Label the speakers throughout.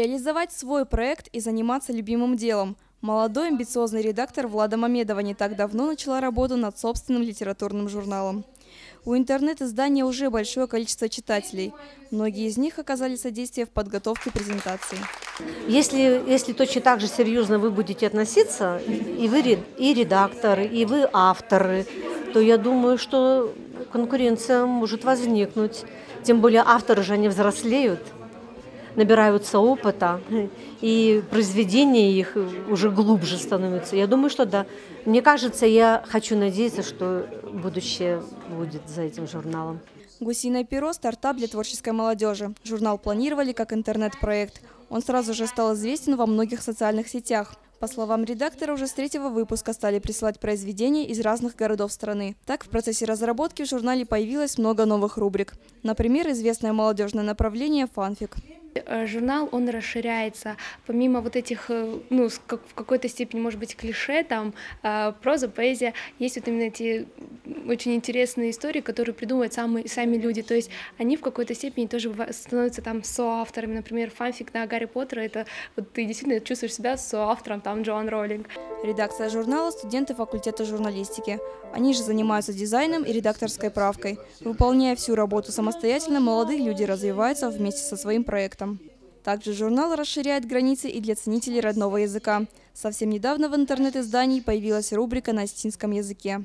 Speaker 1: Реализовать свой проект и заниматься любимым делом. Молодой амбициозный редактор Влада Мамедова не так давно начала работу над собственным литературным журналом. У интернет-издания уже большое количество читателей. Многие из них оказали содействие в подготовке презентации.
Speaker 2: Если точно так же серьезно вы будете относиться, и вы и редакторы, и вы авторы, то я думаю, что конкуренция может возникнуть. Тем более авторы же они взрослеют, набираются опыта, и произведения их уже глубже становятся. Я думаю, что да. Мне кажется, я хочу надеяться, что будущее будет за этим журналом.
Speaker 1: «Гусиное перо» – стартап для творческой молодежи. Журнал планировали как интернет-проект. Он сразу же стал известен во многих социальных сетях. По словам редактора, уже с 3-го выпуска стали присылать произведения из разных городов страны. Так, в процессе разработки в журнале появилось много новых рубрик. Например, известное молодежное направление «Фанфик».
Speaker 3: Журнал, он расширяется. Помимо вот этих, в какой-то степени, может быть, клише, там, проза, поэзия, есть вот именно эти очень интересные истории, которые придумывают сами люди. То есть они в какой-то степени тоже становятся там соавторами. Например, фанфик на Гарри Поттера, это вот ты действительно чувствуешь себя соавтором, там, Джоан Роулинг.
Speaker 1: Редакция журнала – студенты факультета журналистики. Они же занимаются дизайном и редакторской правкой. Выполняя всю работу самостоятельно, молодые люди развиваются вместе со своим проектом. Также журнал расширяет границы и для ценителей родного языка. Совсем недавно в интернет-издании появилась рубрика на осетинском языке.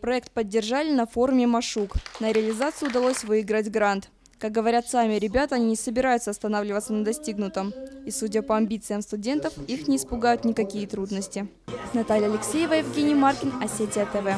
Speaker 1: Проект поддержали на форуме «Машук». На реализацию удалось выиграть грант. Как говорят сами ребята, они не собираются останавливаться на достигнутом. И, судя по амбициям студентов, их не испугают никакие трудности. Наталья Алексеева, Евгений Маркин, Осетия ТВ.